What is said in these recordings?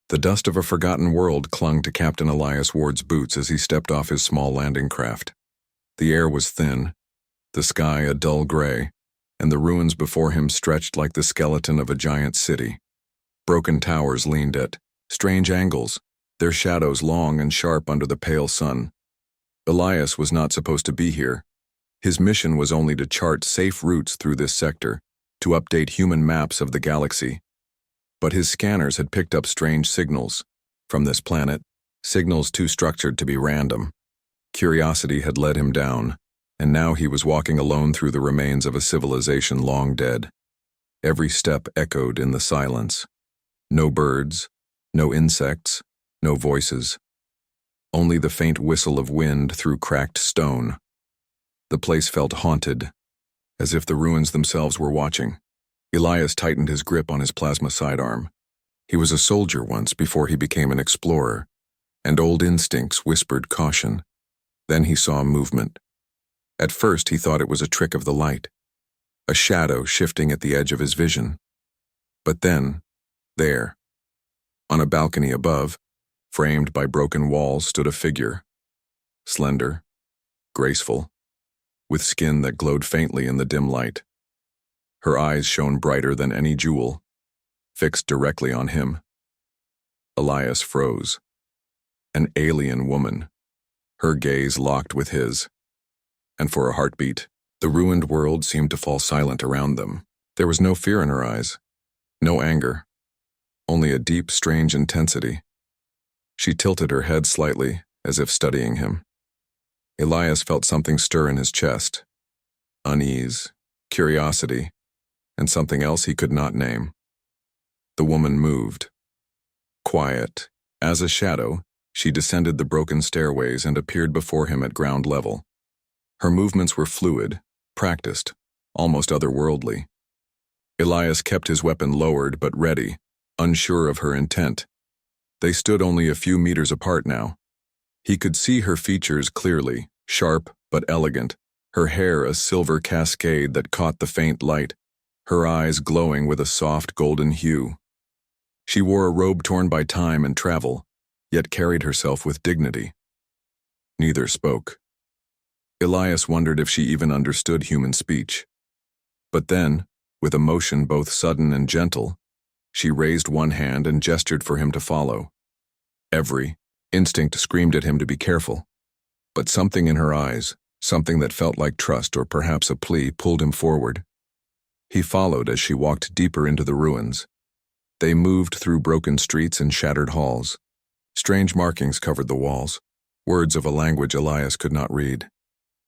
The dust of a forgotten world clung to Captain Elias Ward's boots as he stepped off his small landing craft. The air was thin, the sky a dull gray, and the ruins before him stretched like the skeleton of a giant city. Broken towers leaned at strange angles, their shadows long and sharp under the pale sun. Elias was not supposed to be here. His mission was only to chart safe routes through this sector, to update human maps of the galaxy. But his scanners had picked up strange signals from this planet, signals too structured to be random. Curiosity had led him down, and now he was walking alone through the remains of a civilization long dead. Every step echoed in the silence. No birds, no insects, no voices. Only the faint whistle of wind through cracked stone. The place felt haunted, as if the ruins themselves were watching. Elias tightened his grip on his plasma sidearm. He was a soldier once before he became an explorer, and old instincts whispered caution. Then he saw movement. At first he thought it was a trick of the light, a shadow shifting at the edge of his vision. But then, there, on a balcony above, framed by broken walls, stood a figure. Slender, graceful, with skin that glowed faintly in the dim light. Her eyes shone brighter than any jewel, fixed directly on him. Elias froze. An alien woman, her gaze locked with his. And for a heartbeat, the ruined world seemed to fall silent around them. There was no fear in her eyes, no anger, only a deep, strange intensity. She tilted her head slightly, as if studying him. Elias felt something stir in his chest. Unease, curiosity, and something else he could not name. The woman moved. Quiet, as a shadow, she descended the broken stairways and appeared before him at ground level. Her movements were fluid, practiced, almost otherworldly. Elias kept his weapon lowered but ready, unsure of her intent. They stood only a few meters apart now. He could see her features clearly, sharp but elegant, her hair a silver cascade that caught the faint light, her eyes glowing with a soft golden hue. She wore a robe torn by time and travel, yet carried herself with dignity. Neither spoke. Elias wondered if she even understood human speech. But then, with a motion both sudden and gentle, she raised one hand and gestured for him to follow. Every instinct screamed at him to be careful, but something in her eyes, something that felt like trust or perhaps a plea, pulled him forward. He followed as she walked deeper into the ruins. They moved through broken streets and shattered halls. Strange markings covered the walls, words of a language Elias could not read.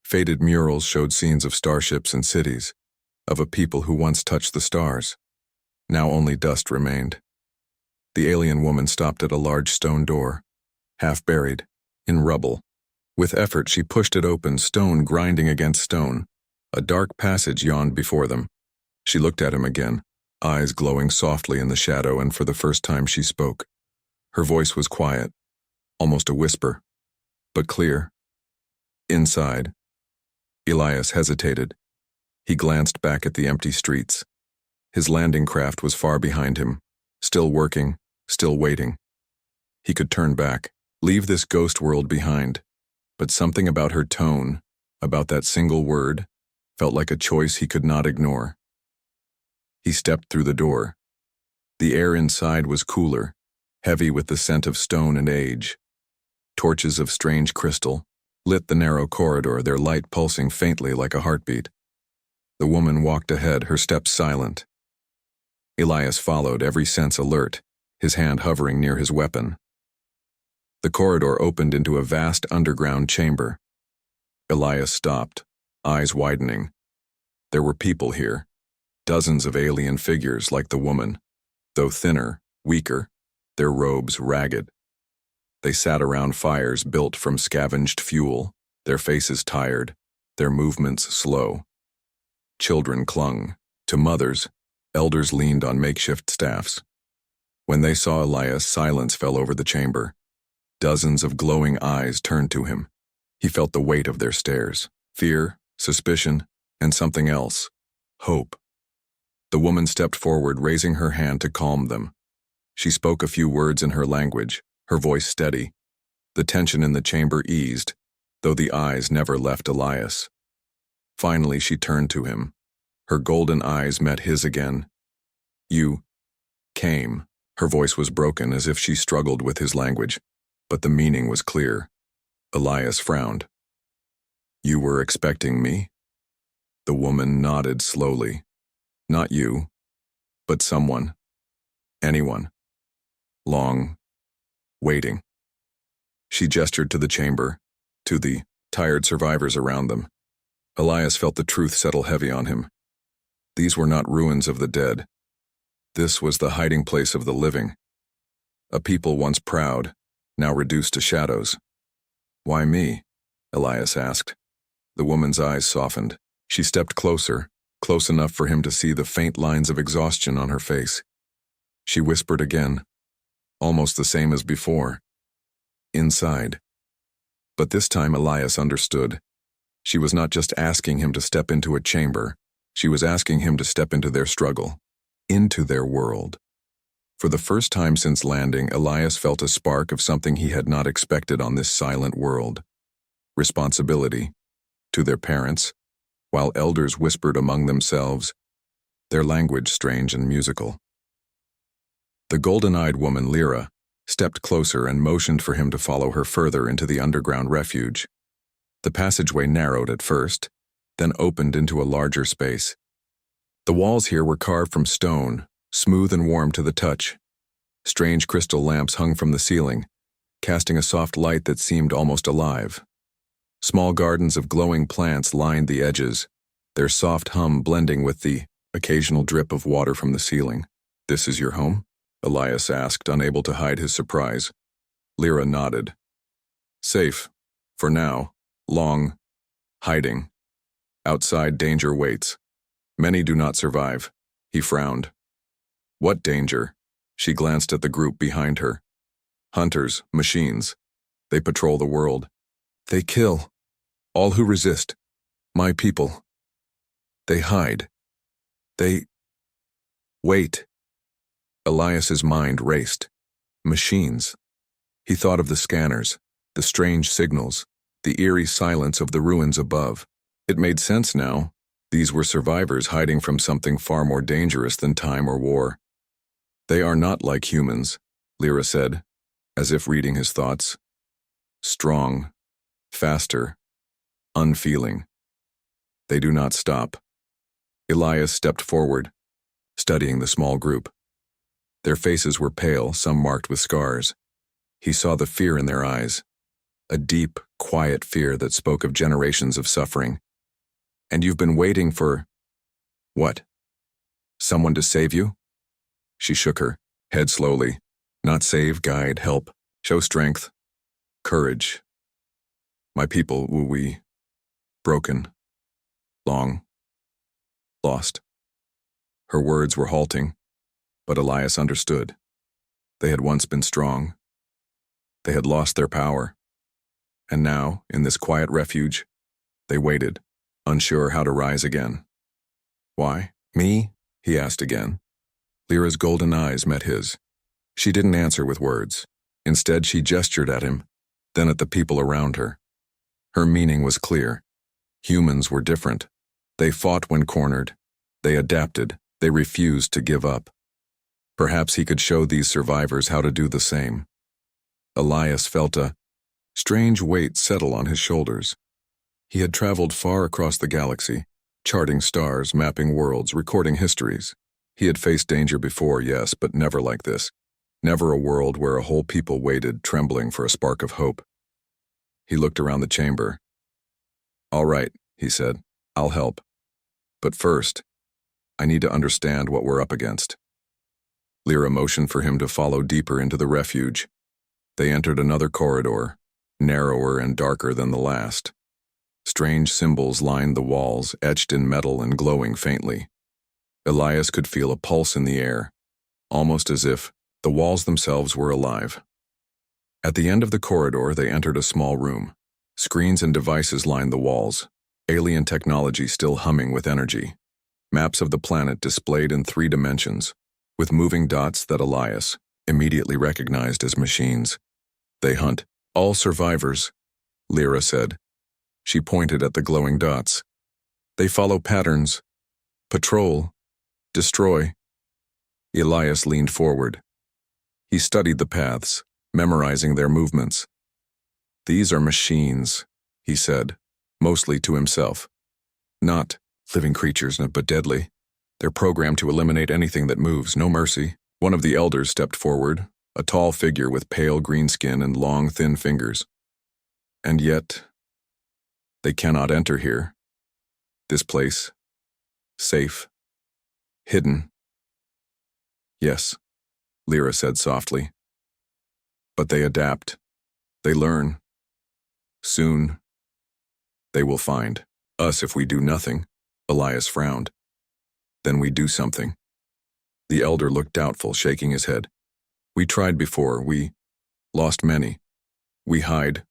Faded murals showed scenes of starships and cities, of a people who once touched the stars. Now only dust remained. The alien woman stopped at a large stone door, half buried, in rubble. With effort she pushed it open, stone grinding against stone. A dark passage yawned before them. She looked at him again, eyes glowing softly in the shadow, and for the first time she spoke. Her voice was quiet, almost a whisper, but clear. Inside. Elias hesitated. He glanced back at the empty streets. His landing craft was far behind him, still working, still waiting. He could turn back, leave this ghost world behind, but something about her tone, about that single word, felt like a choice he could not ignore. He stepped through the door. The air inside was cooler, heavy with the scent of stone and age. Torches of strange crystal lit the narrow corridor, their light pulsing faintly like a heartbeat. The woman walked ahead, her steps silent. Elias followed, every sense alert, his hand hovering near his weapon. The corridor opened into a vast underground chamber. Elias stopped, eyes widening. There were people here, dozens of alien figures like the woman, though thinner, weaker, their robes ragged. They sat around fires built from scavenged fuel, their faces tired, their movements slow. Children clung to mothers, elders leaned on makeshift staffs. When they saw Elias, silence fell over the chamber. Dozens of glowing eyes turned to him. He felt the weight of their stares, fear, suspicion, and something else, hope. The woman stepped forward, raising her hand to calm them. She spoke a few words in her language, her voice steady. The tension in the chamber eased, though the eyes never left Elias. Finally, she turned to him. Her golden eyes met his again. "You came." Her voice was broken as if she struggled with his language, but the meaning was clear. Elias frowned. "You were expecting me?" The woman nodded slowly. "Not you, but someone. Anyone. Long. Waiting." She gestured to the chamber, to the tired survivors around them. Elias felt the truth settle heavy on him. These were not ruins of the dead. This was the hiding place of the living. A people once proud, now reduced to shadows. "Why me?" Elias asked. The woman's eyes softened. She stepped closer, close enough for him to see the faint lines of exhaustion on her face. She whispered again, almost the same as before. "Inside." But this time Elias understood. She was not just asking him to step into a chamber. She was asking him to step into their struggle, into their world. For the first time since landing, Elias felt a spark of something he had not expected on this silent world. Responsibility. To their parents, while elders whispered among themselves, their language strange and musical. The golden-eyed woman, Lyra, stepped closer and motioned for him to follow her further into the underground refuge. The passageway narrowed at first, then opened into a larger space. The walls here were carved from stone, smooth and warm to the touch. Strange crystal lamps hung from the ceiling, casting a soft light that seemed almost alive. Small gardens of glowing plants lined the edges, their soft hum blending with the occasional drip of water from the ceiling. "This is your home?" Elias asked, unable to hide his surprise. Lyra nodded. "Safe. For now. Long. Hiding. Outside danger waits. Many do not survive." He frowned. "What danger?" She glanced at the group behind her. "Hunters, machines. They patrol the world. They kill. All who resist. My people. They hide. They wait." Elias's mind raced. Machines. He thought of the scanners, the strange signals, the eerie silence of the ruins above. It made sense now. These were survivors hiding from something far more dangerous than time or war. "They are not like humans," Lyra said, as if reading his thoughts. "Strong, faster, unfeeling. They do not stop." Elias stepped forward, studying the small group. Their faces were pale, some marked with scars. He saw the fear in their eyes, a deep, quiet fear that spoke of generations of suffering. "And you've been waiting for... what? Someone to save you?" She shook her head slowly. "Not save, guide, help, show strength, courage. My people, we... broken. Long. Lost." Her words were halting, but Elias understood. They had once been strong. They had lost their power. And now, in this quiet refuge, they waited, unsure how to rise again. "Why? Me?" he asked again. Lyra's golden eyes met his. She didn't answer with words. Instead, she gestured at him, then at the people around her. Her meaning was clear. Humans were different. They fought when cornered. They adapted. They refused to give up. Perhaps he could show these survivors how to do the same. Elias felt a strange weight settle on his shoulders. He had traveled far across the galaxy, charting stars, mapping worlds, recording histories. He had faced danger before, yes, but never like this. Never a world where a whole people waited, trembling for a spark of hope. He looked around the chamber. "All right," he said, "I'll help. But first, I need to understand what we're up against." Lyra motioned for him to follow deeper into the refuge. They entered another corridor, narrower and darker than the last. Strange symbols lined the walls, etched in metal and glowing faintly. Elias could feel a pulse in the air, almost as if the walls themselves were alive. At the end of the corridor, they entered a small room. Screens and devices lined the walls, alien technology still humming with energy. Maps of the planet displayed in 3 dimensions, with moving dots that Elias, immediately recognized as machines. They hunt. All survivors, Lyra said. She pointed at the glowing dots. They follow patterns. Patrol. Destroy. Elias leaned forward. He studied the paths, memorizing their movements. These are machines, he said, mostly to himself. Not living creatures, but deadly. They're programmed to eliminate anything that moves, no mercy. One of the elders stepped forward, a tall figure with pale green skin and long, thin fingers. And yet, they cannot enter here. This place, safe, hidden. Yes, Lyra said softly. But they adapt. They learn. Soon, they will find us if we do nothing. Elias frowned. Then we do something. The elder looked doubtful, shaking his head. We tried before. We lost many. We hide.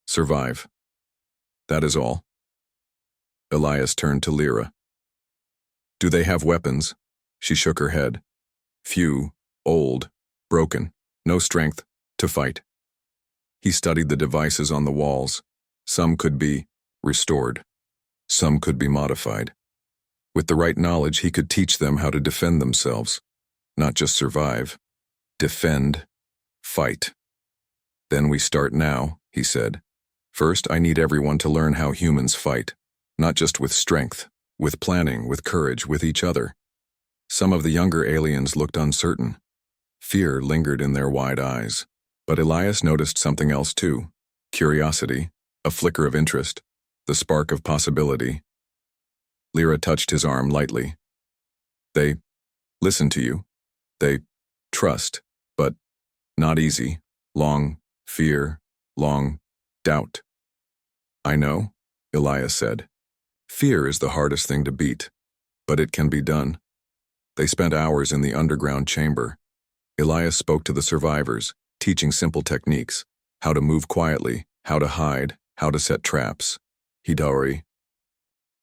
Survive. That is all. Elias turned to Lyra. Do they have weapons? She shook her head. Few, old, broken, no strength to fight. He studied the devices on the walls. Some could be restored. Some could be modified. With the right knowledge, he could teach them how to defend themselves. Not just survive. Defend. Fight. Then we start now, he said. First, I need everyone to learn how humans fight. Not just with strength, with planning, with courage, with each other. Some of the younger aliens looked uncertain. Fear lingered in their wide eyes. But Elias noticed something else too. Curiosity, a flicker of interest, the spark of possibility. Lyra touched his arm lightly. They listen to you. They trust, but not easy. Long fear, long doubt. I know, Elias said. Fear is the hardest thing to beat, but it can be done. They spent hours in the underground chamber. Elias spoke to the survivors, teaching simple techniques, how to move quietly, how to hide, how to set traps. Hidari.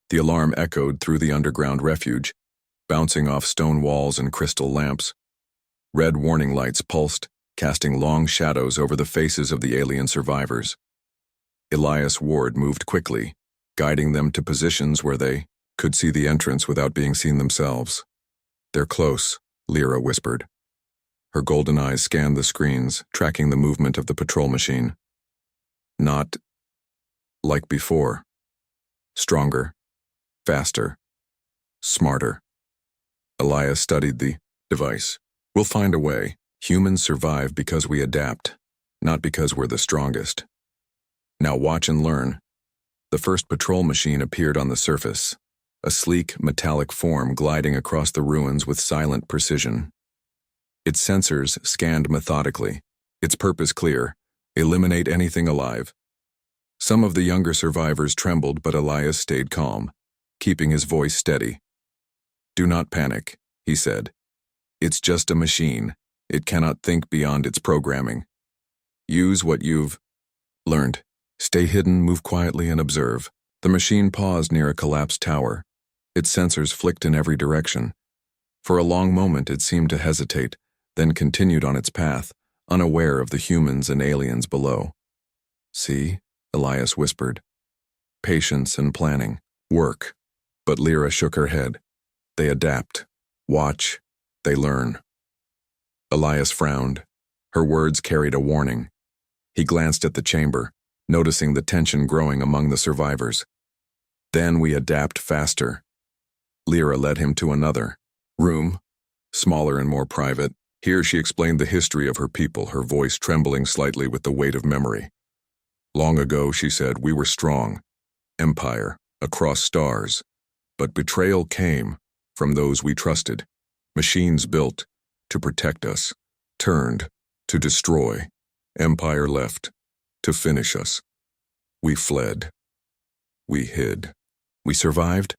The alarm echoed through the underground refuge, bouncing off stone walls and crystal lamps. Red warning lights pulsed, casting long shadows over the faces of the alien survivors. Elias Ward moved quickly, guiding them to positions where they could see the entrance without being seen themselves. They're close, Lyra whispered. Her golden eyes scanned the screens, tracking the movement of the patrol machine. Not like before. Stronger, faster, smarter. Elias studied the device. We'll find a way. Humans survive because we adapt, not because we're the strongest. Now watch and learn. The first patrol machine appeared on the surface, a sleek, metallic form gliding across the ruins with silent precision. Its sensors scanned methodically, its purpose clear: eliminate anything alive. Some of the younger survivors trembled, but Elias stayed calm, keeping his voice steady. Do not panic, he said. It's just a machine. It cannot think beyond its programming. Use what you've learned. Stay hidden, move quietly, and observe. The machine paused near a collapsed tower. Its sensors flicked in every direction. For a long moment it seemed to hesitate, then continued on its path, unaware of the humans and aliens below. See, Elias whispered. Patience and planning. Work. But Lyra shook her head. They adapt. Watch. They learn. Elias frowned. Her words carried a warning. He glanced at the chamber, noticing the tension growing among the survivors. Then we adapt faster. Lyra led him to another room, smaller and more private. Here she explained the history of her people, her voice trembling slightly with the weight of memory. Long ago, she said, we were strong, empire, across stars. But betrayal came from those we trusted. Machines built to protect us, turned to destroy. Empire left to finish us. We fled. We hid. We survived,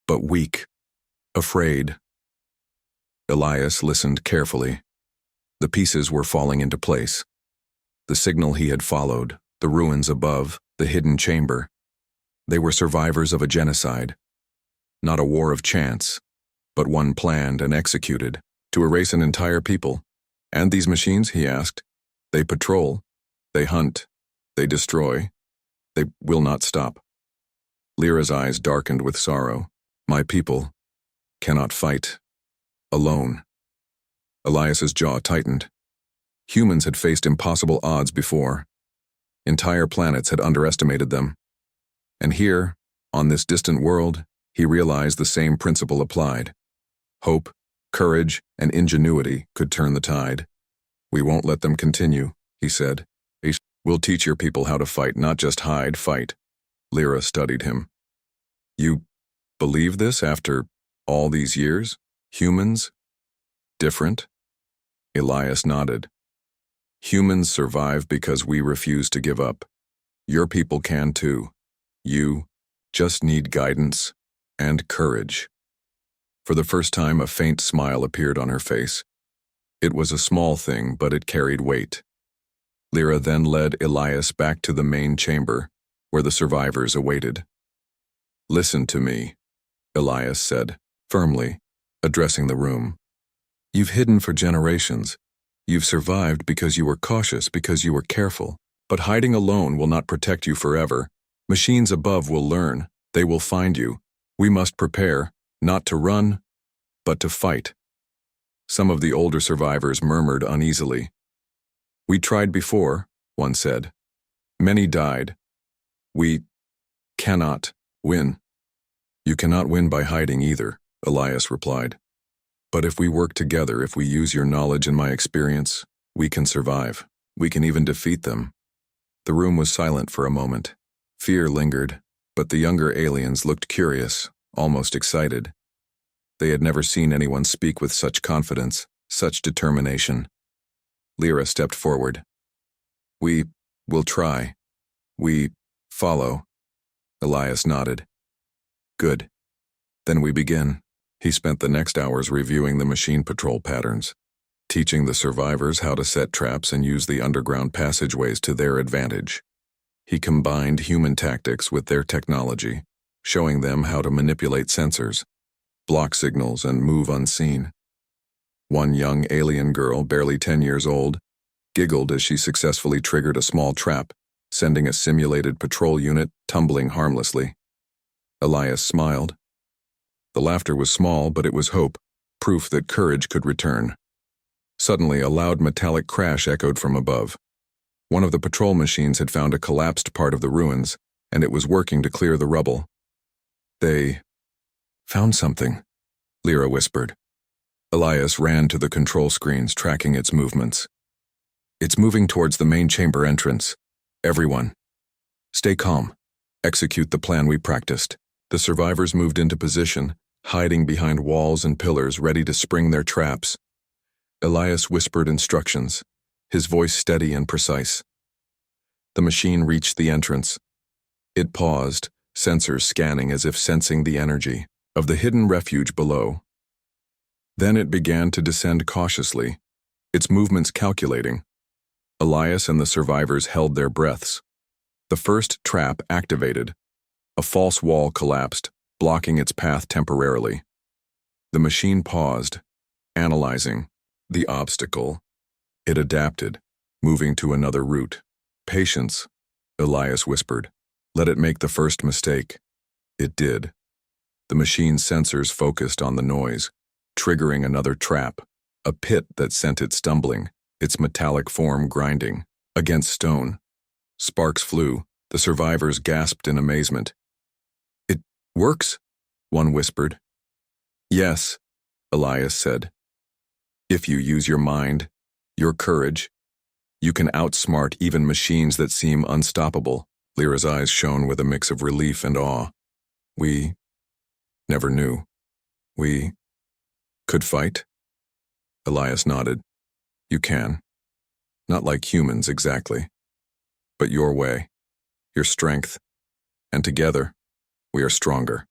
but weak, afraid. Elias listened carefully. The pieces were falling into place. The signal he had followed, the ruins above, the hidden chamber. They were survivors of a genocide. Not a war of chance, but one planned and executed to erase an entire people. And these machines, he asked, they patrol, they hunt, they destroy, they will not stop. Lyra's eyes darkened with sorrow. My people cannot fight alone. Elias's jaw tightened. Humans had faced impossible odds before. Entire planets had underestimated them. And here, on this distant world, he realized the same principle applied. Hope, courage, and ingenuity could turn the tide. We won't let them continue, he said. We'll teach your people how to fight, not just hide, fight. Lyra studied him. You believe this after all these years? Humans? Different? Elias nodded. Humans survive because we refuse to give up. Your people can too. You just need guidance and courage. For the first time, a faint smile appeared on her face. It was a small thing, but it carried weight. Lyra then led Elias back to the main chamber, where the survivors awaited. Listen to me, Elias said, firmly, addressing the room. You've hidden for generations. You've survived because you were cautious, because you were careful. But hiding alone will not protect you forever. Machines above will learn. They will find you. We must prepare, not to run, but to fight. Some of the older survivors murmured uneasily. We tried before, one said. Many died. We cannot win. You cannot win by hiding either, Elias replied. But if we work together, if we use your knowledge and my experience, we can survive. We can even defeat them. The room was silent for a moment. Fear lingered, but the younger aliens looked curious, almost excited. They had never seen anyone speak with such confidence, such determination. Lyra stepped forward. We will try. We follow. Elias nodded. Good. Then we begin. He spent the next hours reviewing the machine patrol patterns, teaching the survivors how to set traps and use the underground passageways to their advantage. He combined human tactics with their technology, showing them how to manipulate sensors, block signals, and move unseen. One young alien girl, barely 10 years old, giggled as she successfully triggered a small trap, sending a simulated patrol unit tumbling harmlessly. Elias smiled. The laughter was small, but it was hope, proof that courage could return. Suddenly, a loud metallic crash echoed from above. One of the patrol machines had found a collapsed part of the ruins, and it was working to clear the rubble. They found something, Lyra whispered. Elias ran to the control screens, tracking its movements. It's moving towards the main chamber entrance. Everyone, stay calm. Execute the plan we practiced. The survivors moved into position, hiding behind walls and pillars, ready to spring their traps. Elias whispered instructions, his voice steady and precise. The machine reached the entrance. It paused, sensors scanning as if sensing the energy of the hidden refuge below. Then it began to descend cautiously, its movements calculating. Elias and the survivors held their breaths. The first trap activated. A false wall collapsed, blocking its path temporarily. The machine paused, analyzing the obstacle. It adapted, moving to another route. Patience, Elias whispered. Let it make the first mistake. It did. The machine's sensors focused on the noise, triggering another trap, a pit that sent it stumbling, its metallic form grinding against stone. Sparks flew. The survivors gasped in amazement. It works? One whispered. Yes, Elias said. If you use your mind, your courage, you can outsmart even machines that seem unstoppable. Lyra's eyes shone with a mix of relief and awe. We never knew. We could fight? Elias nodded. You can. Not like humans exactly, but your way, your strength, and together, we are stronger.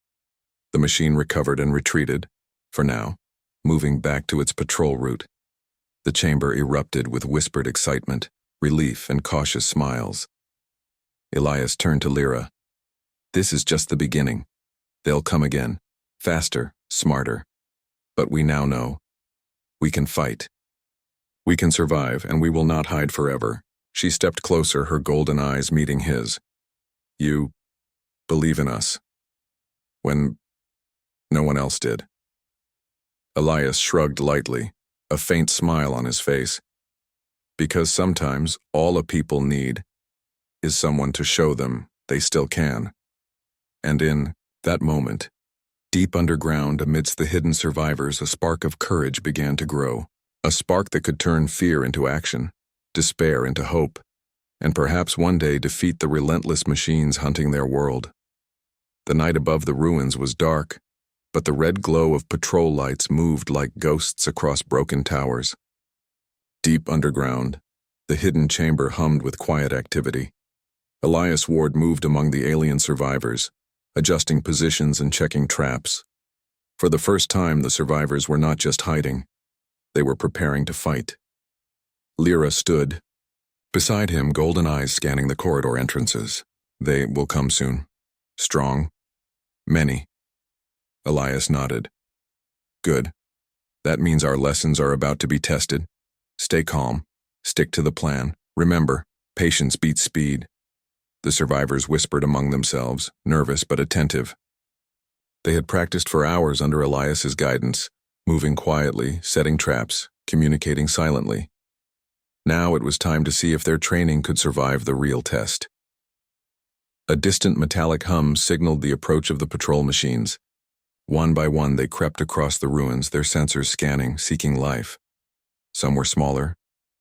The machine recovered and retreated, for now, moving back to its patrol route. The chamber erupted with whispered excitement, relief, and cautious smiles. Elias turned to Lyra. This is just the beginning. They'll come again, faster, smarter. But we now know we can fight. We can survive, and we will not hide forever. She stepped closer, her golden eyes meeting his. You believe in us. When no one else did. Elias shrugged lightly, a faint smile on his face. Because sometimes all a people need is someone to show them they still can. And in that moment, deep underground amidst the hidden survivors, a spark of courage began to grow, a spark that could turn fear into action, despair into hope, and perhaps one day defeat the relentless machines hunting their world. The night above the ruins was dark, but the red glow of patrol lights moved like ghosts across broken towers. Deep underground, the hidden chamber hummed with quiet activity. Elias Ward moved among the alien survivors, adjusting positions and checking traps. For the first time, the survivors were not just hiding. They were preparing to fight. Lyra stood. Beside him, golden eyes scanning the corridor entrances. They will come soon. Strong. Many. Elias nodded. Good. That means our lessons are about to be tested. Stay calm. Stick to the plan. Remember, patience beats speed. The survivors whispered among themselves, nervous but attentive. They had practiced for hours under Elias's guidance, moving quietly, setting traps, communicating silently. Now it was time to see if their training could survive the real test. A distant metallic hum signaled the approach of the patrol machines. One by one they crept across the ruins, their sensors scanning, seeking life. Some were smaller,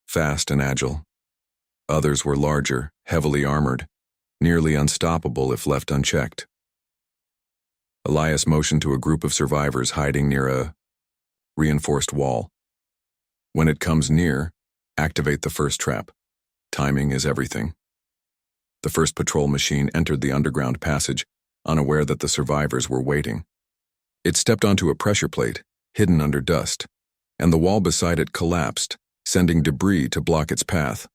fast and agile. Others were larger, heavily armored, nearly unstoppable if left unchecked. Elias motioned to a group of survivors hiding near a reinforced wall. When it comes near, activate the first trap. Timing is everything. The first patrol machine entered the underground passage, unaware that the survivors were waiting. It stepped onto a pressure plate, hidden under dust, and the wall beside it collapsed, sending debris to block its path.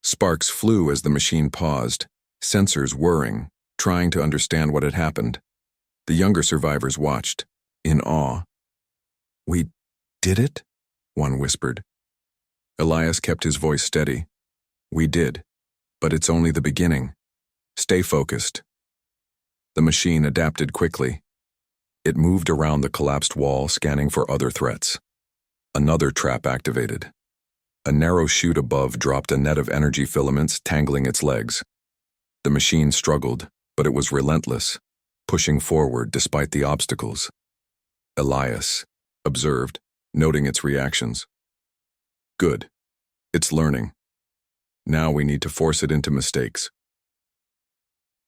Sparks flew as the machine paused, sensors whirring, trying to understand what had happened. The younger survivors watched, in awe. "We did it?" one whispered. Elias kept his voice steady. "We did, but it's only the beginning. Stay focused." The machine adapted quickly. It moved around the collapsed wall, scanning for other threats. Another trap activated. A narrow chute above dropped a net of energy filaments, tangling its legs. The machine struggled, but it was relentless, pushing forward despite the obstacles. Elias observed, noting its reactions. Good. It's learning. Now we need to force it into mistakes.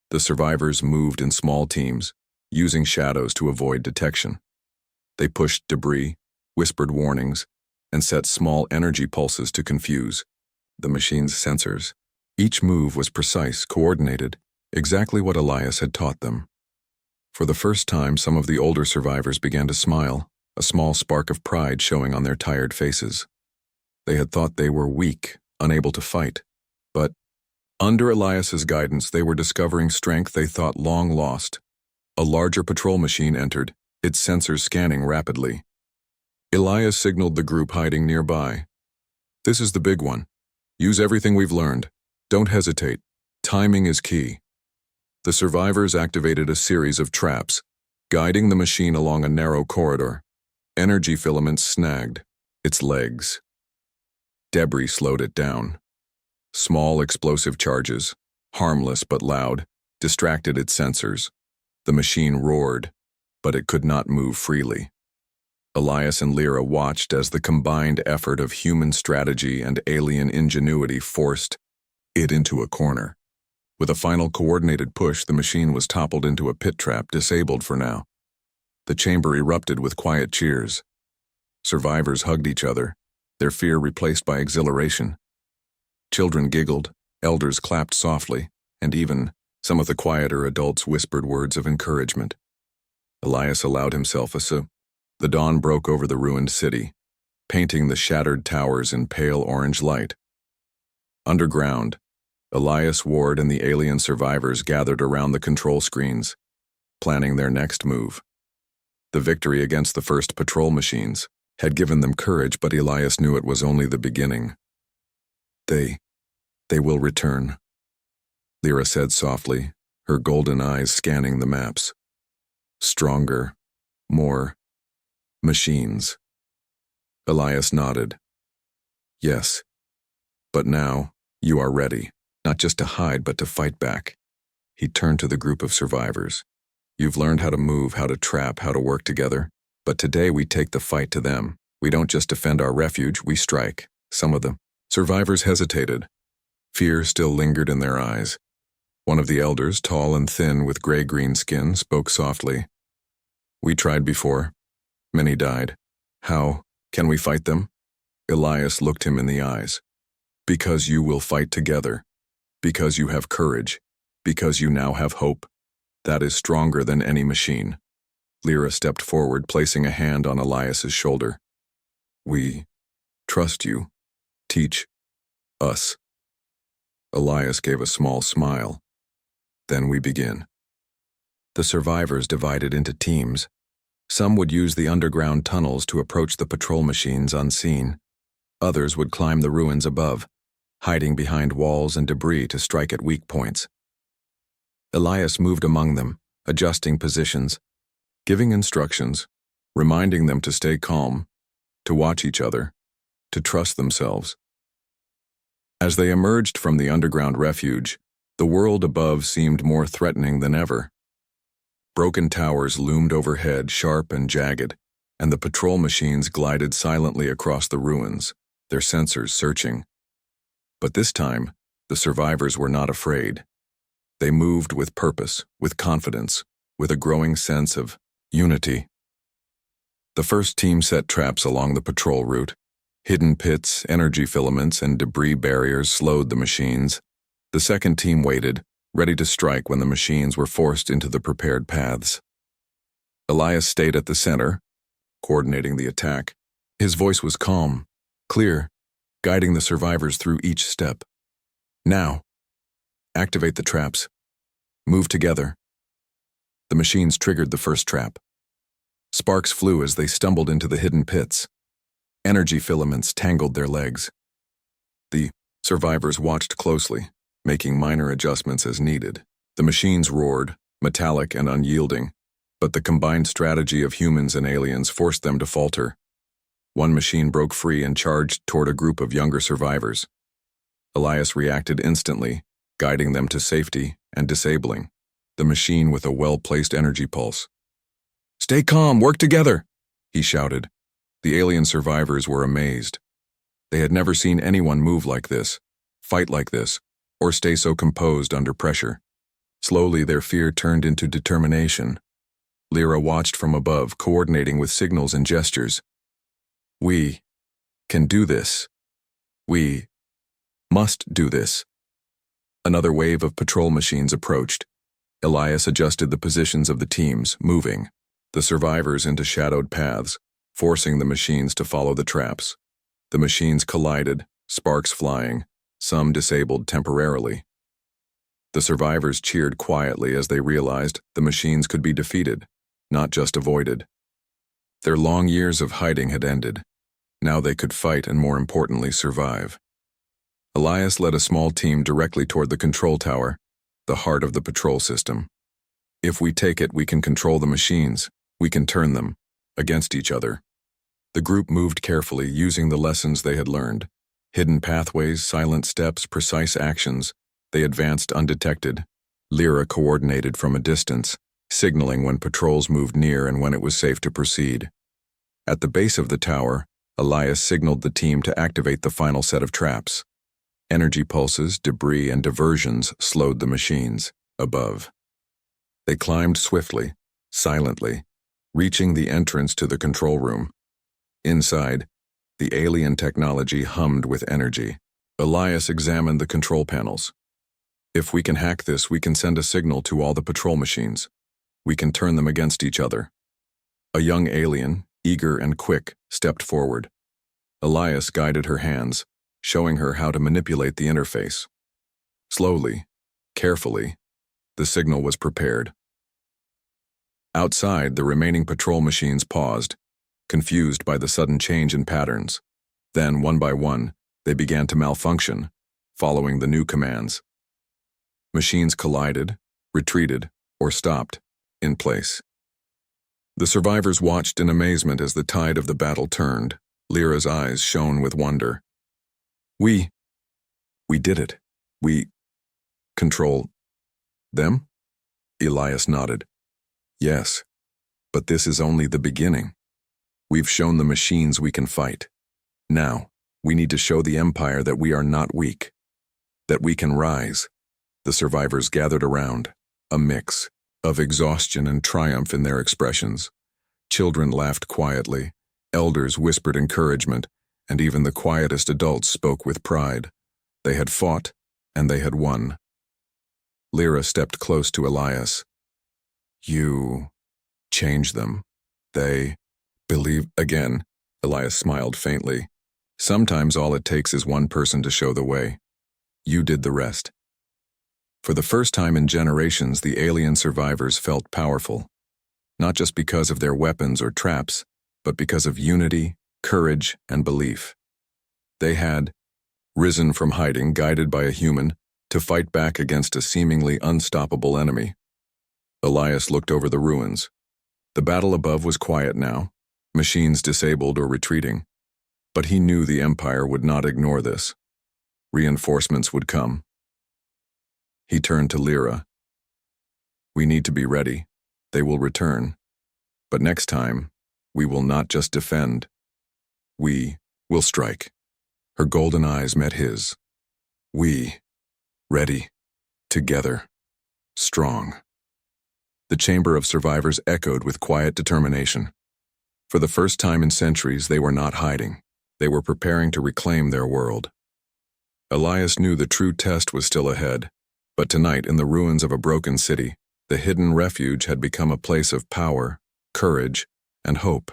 The survivors moved in small teams, using shadows to avoid detection. They pushed debris, whispered warnings, and set small energy pulses to confuse the machine's sensors. Each move was precise, coordinated, exactly what Elias had taught them. For the first time, some of the older survivors began to smile, a small spark of pride showing on their tired faces. They had thought they were weak, unable to fight. But under Elias's guidance, they were discovering strength they thought long lost. A larger patrol machine entered, its sensors scanning rapidly. Elias signaled the group hiding nearby. "This is the big one. Use everything we've learned. Don't hesitate. Timing is key." The survivors activated a series of traps, guiding the machine along a narrow corridor. Energy filaments snagged its legs. Debris slowed it down. Small explosive charges, harmless but loud, distracted its sensors. The machine roared, but it could not move freely. Elias and Lyra watched as the combined effort of human strategy and alien ingenuity forced it into a corner. With a final coordinated push, the machine was toppled into a pit trap, disabled for now. The chamber erupted with quiet cheers. Survivors hugged each other, their fear replaced by exhilaration. Children giggled, elders clapped softly, and even some of the quieter adults whispered words of encouragement. Elias allowed himself a sip. The dawn broke over the ruined city, painting the shattered towers in pale orange light. Underground, Elias Ward and the alien survivors gathered around the control screens, planning their next move. The victory against the first patrol machines had given them courage, but Elias knew it was only the beginning. They will return, Lyra said softly, her golden eyes scanning the maps. Stronger, more machines. Elias nodded. Yes, but now you are ready, not just to hide, but to fight back. He turned to the group of survivors. You've learned how to move, how to trap, how to work together. But today we take the fight to them. We don't just defend our refuge, we strike. Some of the survivors hesitated. Fear still lingered in their eyes. One of the elders, tall and thin with gray-green skin, spoke softly. We tried before. Many died. How can we fight them? Elias looked him in the eyes. Because you will fight together. Because you have courage. Because you now have hope. That is stronger than any machine. Lyra stepped forward, placing a hand on Elias's shoulder. We trust you. Teach us. Elias gave a small smile. Then we begin. The survivors divided into teams. Some would use the underground tunnels to approach the patrol machines unseen. Others would climb the ruins above, hiding behind walls and debris to strike at weak points. Elias moved among them, adjusting positions, giving instructions, reminding them to stay calm, to watch each other, to trust themselves. As they emerged from the underground refuge, the world above seemed more threatening than ever. Broken towers loomed overhead, sharp and jagged, and the patrol machines glided silently across the ruins, their sensors searching. But this time, the survivors were not afraid. They moved with purpose, with confidence, with a growing sense of unity. The first team set traps along the patrol route. Hidden pits, energy filaments, and debris barriers slowed the machines. The second team waited, ready to strike when the machines were forced into the prepared paths. Elias stayed at the center, coordinating the attack. His voice was calm, clear, guiding the survivors through each step. Now, activate the traps. Move together. The machines triggered the first trap. Sparks flew as they stumbled into the hidden pits. Energy filaments tangled their legs. The survivors watched closely, making minor adjustments as needed. The machines roared, metallic and unyielding, but the combined strategy of humans and aliens forced them to falter. One machine broke free and charged toward a group of younger survivors. Elias reacted instantly, guiding them to safety and disabling the machine with a well-placed energy pulse. "Stay calm, work together," he shouted. The alien survivors were amazed. They had never seen anyone move like this, fight like this, or stay so composed under pressure. Slowly, their fear turned into determination. Lyra watched from above, coordinating with signals and gestures. "We can do this. We must do this." Another wave of patrol machines approached. Elias adjusted the positions of the teams, moving the survivors into shadowed paths, forcing the machines to follow the traps. The machines collided, sparks flying, some disabled temporarily. The survivors cheered quietly as they realized the machines could be defeated, not just avoided. Their long years of hiding had ended. Now they could fight and, more importantly, survive. Elias led a small team directly toward the control tower, the heart of the patrol system. If we take it, we can control the machines. We can turn them against each other. The group moved carefully, using the lessons they had learned. Hidden pathways, silent steps, precise actions. They advanced undetected. Lyra coordinated from a distance, signaling when patrols moved near and when it was safe to proceed. At the base of the tower, Elias signaled the team to activate the final set of traps. Energy pulses, debris, and diversions slowed the machines above. They climbed swiftly, silently, reaching the entrance to the control room. Inside, the alien technology hummed with energy. Elias examined the control panels. "If we can hack this, we can send a signal to all the patrol machines. We can turn them against each other." A young alien, eager and quick, stepped forward. Elias guided her hands, showing her how to manipulate the interface. Slowly, carefully, the signal was prepared. Outside, the remaining patrol machines paused, confused by the sudden change in patterns. Then, one by one, they began to malfunction, following the new commands. Machines collided, retreated, or stopped, in place. The survivors watched in amazement as the tide of the battle turned. Lyra's eyes shone with wonder. We did it. We control them? Elias nodded. Yes, but this is only the beginning. We've shown the machines we can fight. Now, we need to show the Empire that we are not weak, that we can rise. The survivors gathered around, a mix of exhaustion and triumph in their expressions. Children laughed quietly, elders whispered encouragement, and even the quietest adults spoke with pride. They had fought, and they had won. Lyra stepped close to Elias. You changed them. They believe again. Elias smiled faintly. Sometimes all it takes is one person to show the way. You did the rest. For the first time in generations, the alien survivors felt powerful, not just because of their weapons or traps, but because of unity, courage, and belief. They had risen from hiding, guided by a human, to fight back against a seemingly unstoppable enemy. Elias looked over the ruins. The battle above was quiet now, machines disabled or retreating. But he knew the Empire would not ignore this. Reinforcements would come. He turned to Lyra. We need to be ready. They will return. But next time, we will not just defend. We will strike. Her golden eyes met his. We, ready, together, strong. The chamber of survivors echoed with quiet determination. For the first time in centuries, they were not hiding. They were preparing to reclaim their world. Elias knew the true test was still ahead, but tonight, in the ruins of a broken city, the hidden refuge had become a place of power, courage, and hope.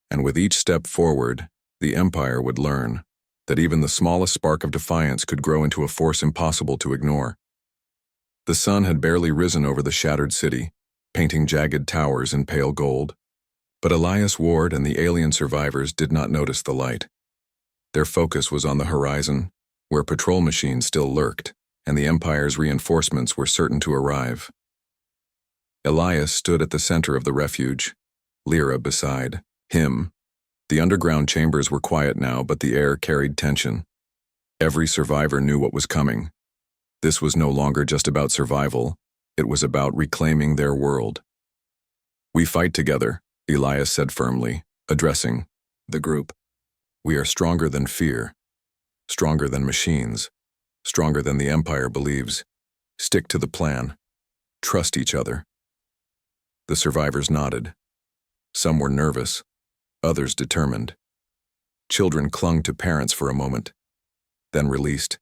And with each step forward, the Empire would learn that even the smallest spark of defiance could grow into a force impossible to ignore. The sun had barely risen over the shattered city, painting jagged towers in pale gold. But Elias Ward and the alien survivors did not notice the light. Their focus was on the horizon, where patrol machines still lurked, and the Empire's reinforcements were certain to arrive. Elias stood at the center of the refuge, Lyra beside him. The underground chambers were quiet now, but the air carried tension. Every survivor knew what was coming. This was no longer just about survival, it was about reclaiming their world. We fight together, Elias said firmly, addressing the group. We are stronger than fear, stronger than machines, stronger than the Empire believes. Stick to the plan. Trust each other. The survivors nodded. Some were nervous, others determined. Children clung to parents for a moment, then released,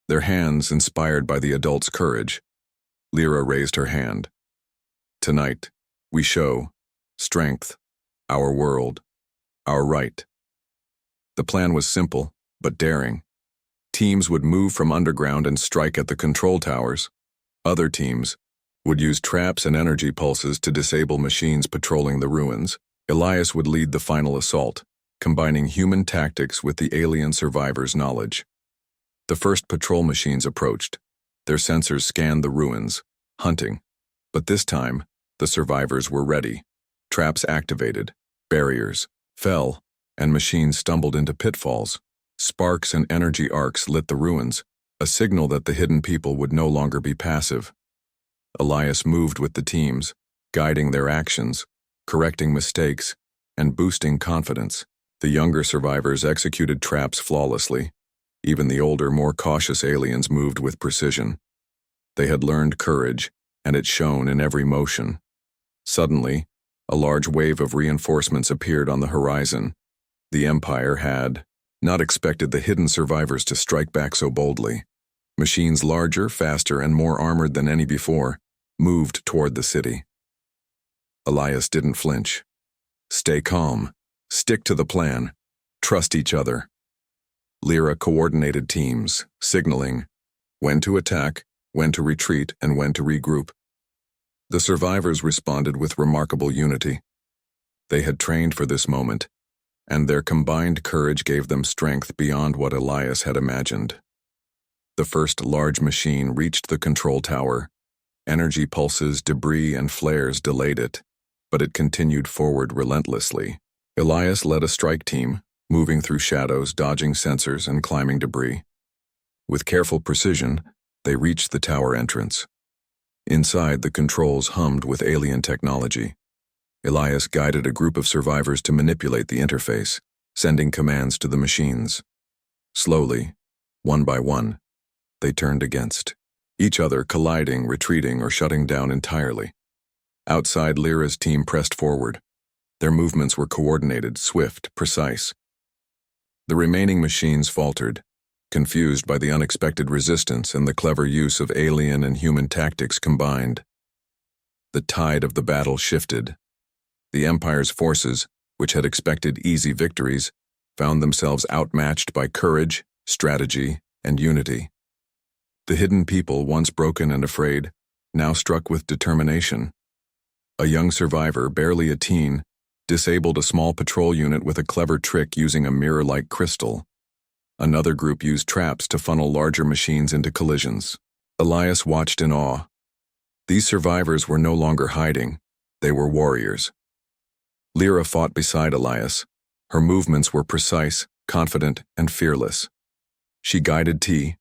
their hands inspired by the adults' courage. Lyra raised her hand. Tonight, we show strength, our world, our right. The plan was simple, but daring. Teams would move from underground and strike at the control towers. Other teams would use traps and energy pulses to disable machines patrolling the ruins. Elias would lead the final assault, combining human tactics with the alien survivors' knowledge. The first patrol machines approached. Their sensors scanned the ruins, hunting. But this time, the survivors were ready. Traps activated, barriers fell, and machines stumbled into pitfalls. Sparks and energy arcs lit the ruins, a signal that the hidden people would no longer be passive. Elias moved with the teams, guiding their actions, correcting mistakes, and boosting confidence. The younger survivors executed traps flawlessly. Even the older, more cautious aliens moved with precision. They had learned courage, and it shone in every motion. Suddenly, a large wave of reinforcements appeared on the horizon. The Empire had not expected the hidden survivors to strike back so boldly. Machines larger, faster, and more armored than any before moved toward the city. Elias didn't flinch. Stay calm. Stick to the plan. Trust each other. Lyra coordinated teams, signaling when to attack, when to retreat, and when to regroup. The survivors responded with remarkable unity. They had trained for this moment, and their combined courage gave them strength beyond what Elias had imagined. The first large machine reached the control tower. Energy pulses, debris, and flares delayed it, but it continued forward relentlessly. Elias led a strike team, moving through shadows, dodging sensors, and climbing debris. With careful precision, they reached the tower entrance. Inside, the controls hummed with alien technology. Elias guided a group of survivors to manipulate the interface, sending commands to the machines. Slowly, one by one, they turned against each other, colliding, retreating, or shutting down entirely. Outside, Lyra's team pressed forward. Their movements were coordinated, swift, precise. The remaining machines faltered, confused by the unexpected resistance and the clever use of alien and human tactics combined. The tide of the battle shifted. The Empire's forces, which had expected easy victories, found themselves outmatched by courage, strategy, and unity. The hidden people, once broken and afraid, now struck with determination. A young survivor, barely a teen, disabled a small patrol unit with a clever trick using a mirror-like crystal. Another group used traps to funnel larger machines into collisions. Elias watched in awe. These survivors were no longer hiding. They were warriors. Lyra fought beside Elias. Her movements were precise, confident, and fearless. She guided T,